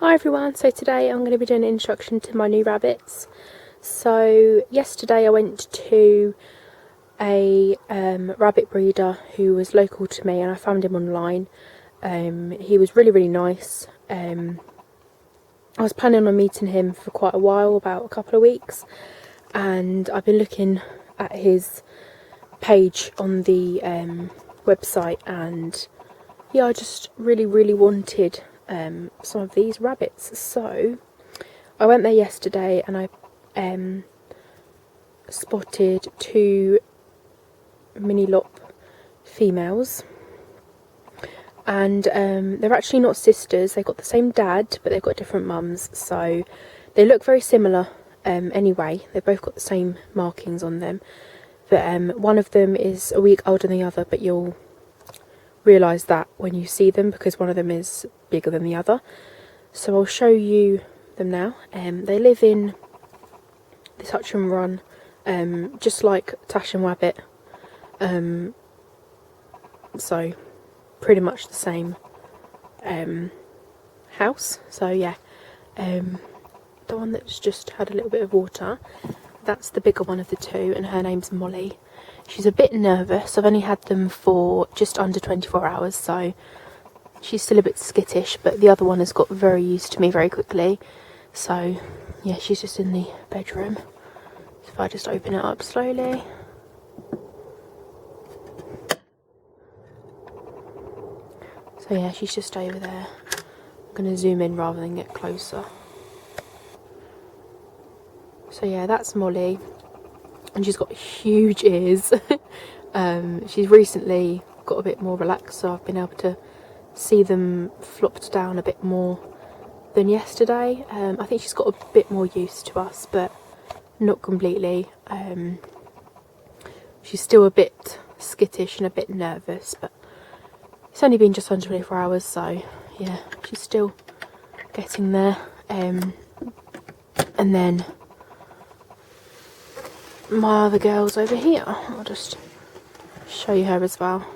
Hi everyone, so today I'm going to be doing an introduction to my new rabbits. So yesterday I went to a rabbit breeder who was local to me and I found him online. He was really nice. I was planning on meeting him for quite a while, about a couple of weeks, and I've been looking at his page on the website, and yeah, I just really wanted some of these rabbits. So I went there yesterday and I spotted two mini lop females, and they're actually not sisters. They've got the same dad but they've got different mums, so they look very similar anyway. They've both got the same markings on them, but one of them is a week older than the other, but you'll realise that when you see them because one of them is bigger than the other. So I'll show you them now. They live in this hutch and run, just like Tash and Wabbit, so pretty much the same house. So yeah, the one that's just had a little bit of water, that's the bigger one of the two, and her name's Molly. She's a bit nervous. I've only had them for just under 24 hours, so she's still a bit skittish, but the other one has got very used to me very quickly. So yeah, she's just in the bedroom. So if I just open it up slowly. So yeah, she's just over there. I'm going to zoom in rather than get closer. So yeah, that's Molly, and she's got huge ears. She's recently got a bit more relaxed, so I've been able to see them flopped down a bit more than yesterday. I think she's got a bit more used to us, but not completely. She's still a bit skittish and a bit nervous, but it's only been just under 24 hours, so yeah, she's still getting there. And then my other girl's over here. I'll just show you her as well.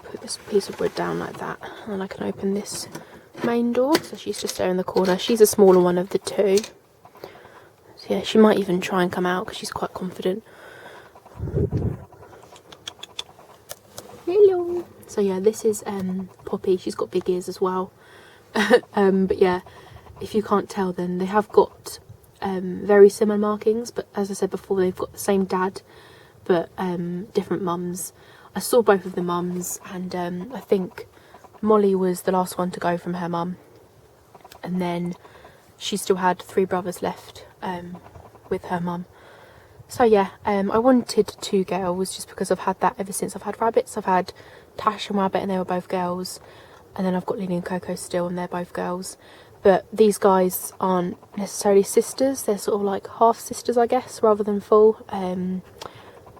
Put this piece of wood down like that, and then I can open this main door. So she's just there in the corner. She's a smaller one of the two. So yeah, she might even try and come out because she's quite confident. Hello. So yeah, this is Poppy. She's got big ears as well. But yeah, if you can't tell, then they have got very similar markings, but as I said before, they've got the same dad but different mums. I saw both of the mums, and I think Molly was the last one to go from her mum, and then she still had 3 brothers left with her mum. So yeah, I wanted 2 girls just because I've had that ever since I've had rabbits. I've had Tash and Wabbit and they were both girls, and then I've got Lily and Coco still and they're both girls. But these guys aren't necessarily sisters, they're sort of like half sisters, I guess, rather than full.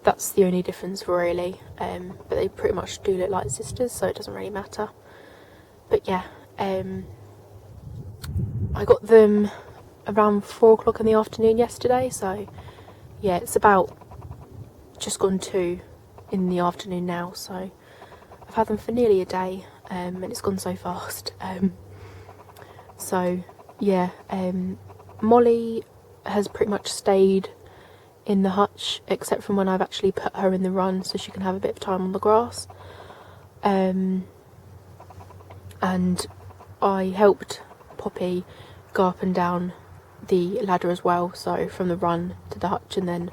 That's the only difference really, but they pretty much do look like sisters, so it doesn't really matter. But yeah, I got them around 4 o'clock in the afternoon yesterday, so yeah, it's about just gone 2 in the afternoon now, so I've had them for nearly a day, and it's gone so fast. So yeah, Molly has pretty much stayed in the hutch, except from when I've actually put her in the run so she can have a bit of time on the grass. And I helped Poppy go up and down the ladder as well, so from the run to the hutch and then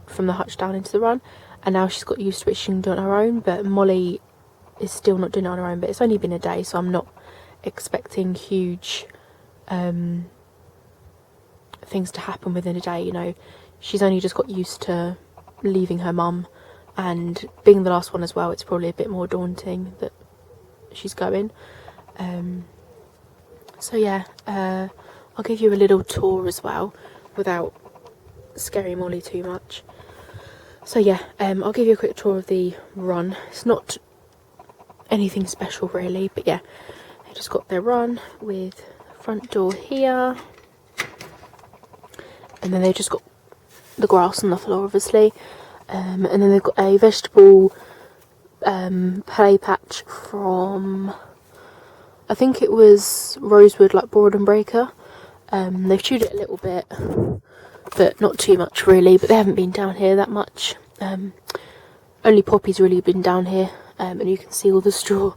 from the hutch down into the run, and now she's got used to it, she can do it on her own. But Molly is still not doing it on her own, but it's only been a day, so I'm not expecting huge things to happen within a day. You know, she's only just got used to leaving her mum, and being the last one as well, it's probably a bit more daunting that she's going. So yeah, I'll give you a little tour as well without scaring Molly too much. So yeah, I'll give you a quick tour of the run. It's not anything special really, but yeah, they just got their run with the front door here, and then they've just got the grass on the floor obviously, and then they've got a vegetable play patch from I think it was rosewood, like Boredom Breaker. They've chewed it a little bit, but not too much really, but they haven't been down here that much. Only Poppy's really been down here, and you can see all the straw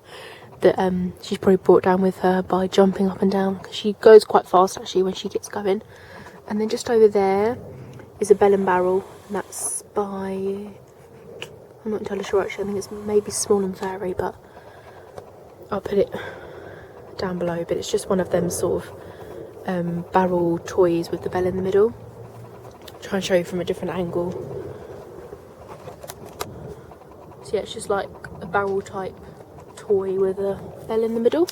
that she's probably brought down with her by jumping up and down, because she goes quite fast actually when she gets going. And then just over there is a Bell and Barrel, and that's by, I'm not entirely sure actually, I think it's maybe Small and Fairy, but I'll put it down below. But it's just one of them sort of barrel toys with the bell in the middle. I'll try and show you from a different angle. So yeah, it's just like a barrel type toy with a bell in the middle,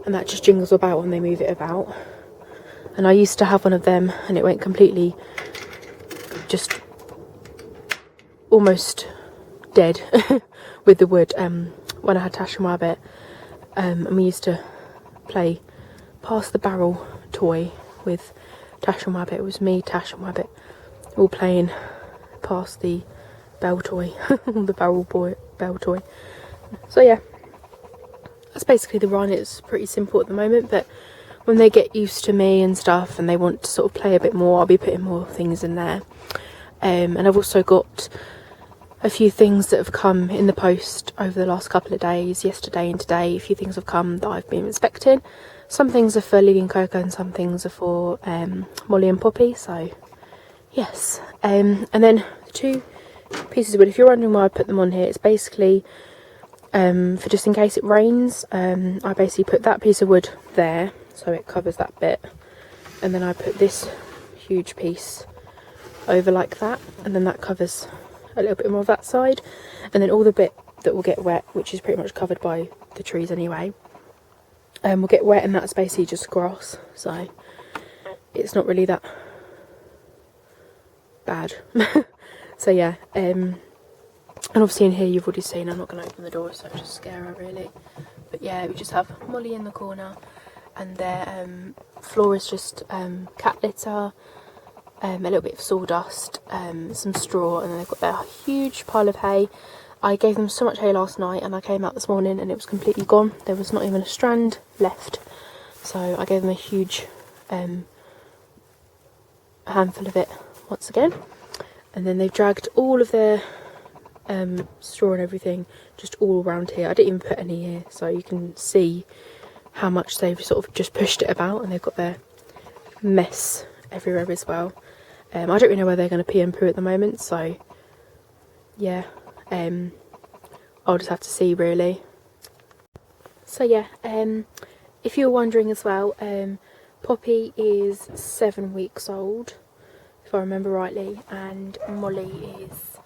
and that just jingles about when they move it about. And I used to have one of them, and it went completely just almost dead with the wood when I had Tash and Rabbit, and we used to play pass the barrel toy with Tash and Rabbit. It was me, Tash and Rabbit all playing pass the bell toy the bell toy. So yeah, that's basically the run. It's pretty simple at the moment, but when they get used to me and stuff and they want to sort of play a bit more, I'll be putting more things in there. And I've also got a few things that have come in the post over the last couple of days, yesterday and today. A few things have come that I've been expecting. Some things are for Lily and Coco and some things are for Molly and Poppy, so yes. And then the two pieces of wood, if you're wondering why I put them on here, it's basically for just in case it rains. I basically put that piece of wood there so it covers that bit, and then I put this huge piece over like that, and then that covers a little bit more of that side, and then all the bit that will get wet, which is pretty much covered by the trees anyway, will get wet, and that's basically just grass, so it's not really that bad. So yeah, and obviously in here you've already seen, I'm not going to open the door so I'll just scare her really, but yeah, we just have Molly in the corner, and their floor is just cat litter, a little bit of sawdust, some straw, and then they've got their huge pile of hay. I gave them so much hay last night, and I came out this morning and it was completely gone. There was not even a strand left, so I gave them a huge handful of it once again. And then they've dragged all of their straw and everything just all around here. I didn't even put any here, so you can see how much they've sort of just pushed it about, and they've got their mess everywhere as well. I don't really know where they're going to pee and poo at the moment, so yeah, I'll just have to see really. So yeah, if you're wondering as well, Poppy is 7 weeks old, if I remember rightly, and Molly is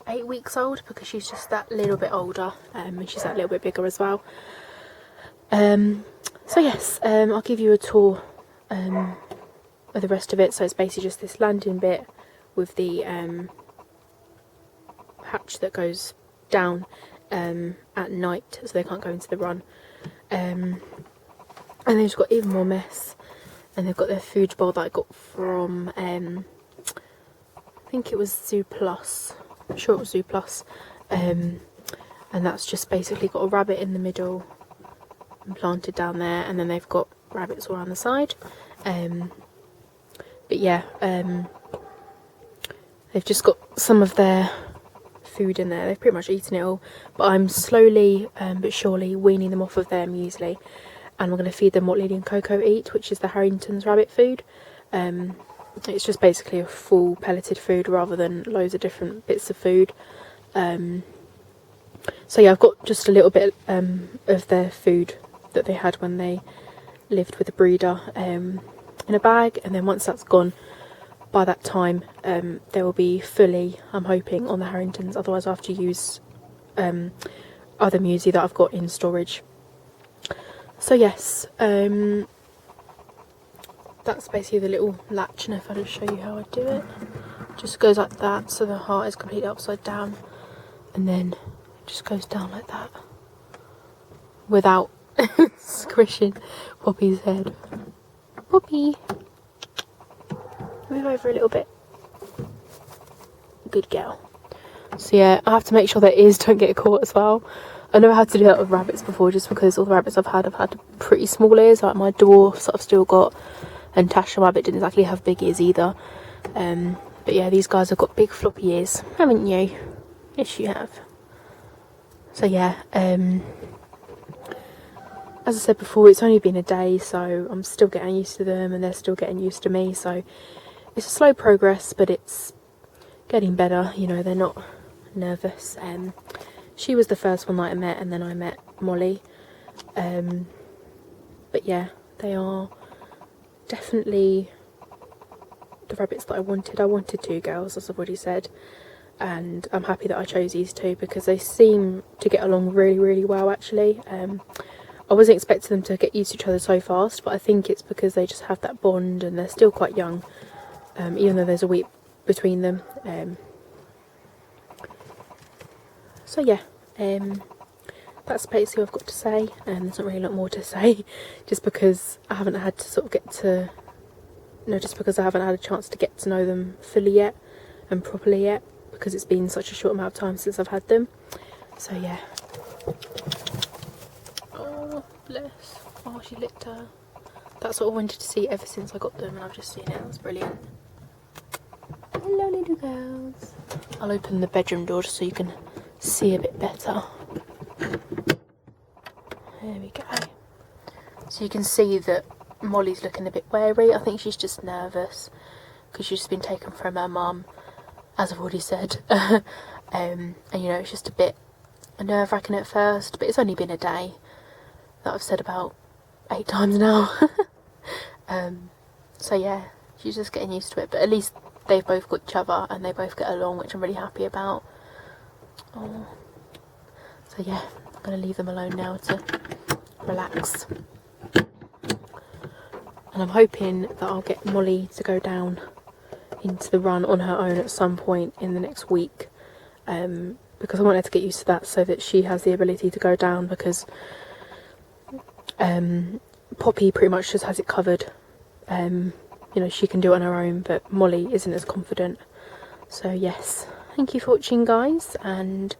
8 weeks old, because she's just that little bit older, and she's that little bit bigger as well. So yes, I'll give you a tour of the rest of it. So it's basically just this landing bit with the hatch that goes down at night, so they can't go into the run. And they've got even more mess, and they've got their food bowl that I got from I think it was Zoo Plus. I'm sure it was Zoo Plus. And that's just basically got a rabbit in the middle and planted down there, and then they've got rabbits all around the side. But yeah, they've just got some of their food in there. They've pretty much eaten it all, but I'm slowly but surely weaning them off of their muesli, and I'm going to feed them what Lily and Coco eat, which is the Harrington's rabbit food. It's just basically a full pelleted food rather than loads of different bits of food. So yeah, I've got just a little bit of their food that they had when they lived with a breeder in a bag, and then once that's gone, by that time they will be fully, I'm hoping, on the Harringtons. Otherwise I have to use other muesli that I've got in storage. So yes, that's basically the little latch, and if I just show you how I do it, it just goes like that, so the heart is completely upside down, and then it just goes down like that without squishing Poppy's head. Poppy, move over a little bit. Good girl. So yeah, I have to make sure their ears don't get caught as well. I never had to do that with rabbits before, just because all the rabbits I've had pretty small ears. Like my dwarfs that I've still got, and Tasha Rabbit didn't exactly have big ears either. But yeah, these guys have got big floppy ears, haven't you? Yes, you have. So yeah, as I said before, it's only been a day, so I'm still getting used to them and they're still getting used to me. So it's a slow progress, but it's getting better. You know, they're not nervous. She was the first one that I met, and then I met Molly. But yeah, they are definitely the rabbits that I wanted. I wanted 2 girls, as I've already said, and I'm happy that I chose these 2 because they seem to get along really, really well actually. I wasn't expecting them to get used to each other so fast, but I think it's because they just have that bond and they're still quite young, even though there's a week between them. So yeah, that's basically what I've got to say, and there's not really a lot more to say, just because I haven't had to sort of get to, just because I haven't had a chance to get to know them fully yet and properly yet, because it's been such a short amount of time since I've had them. So yeah. Oh bless. Oh, she licked her. That's what I wanted to see ever since I got them, and I've just seen it. That's brilliant. Hello little girls. I'll open the bedroom door just so you can see a bit better. There we go. So you can see that Molly's looking a bit wary. I think she's just nervous because she's just been taken from her mum, as I've already said. And you know, it's just a bit nerve-wracking at first, but it's only been a day. That I've said about 8 times now. So yeah, she's just getting used to it, but at least they've both got each other and they both get along, which I'm really happy about. Oh. So yeah, I'm going to leave them alone now to relax. And I'm hoping that I'll get Molly to go down into the run on her own at some point in the next week, because I want her to get used to that so that she has the ability to go down, because Poppy pretty much just has it covered. You know, she can do it on her own, but Molly isn't as confident. So yes, thank you for watching guys, and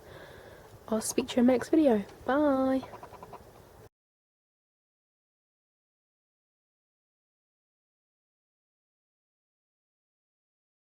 I'll speak to you in the next video. Bye!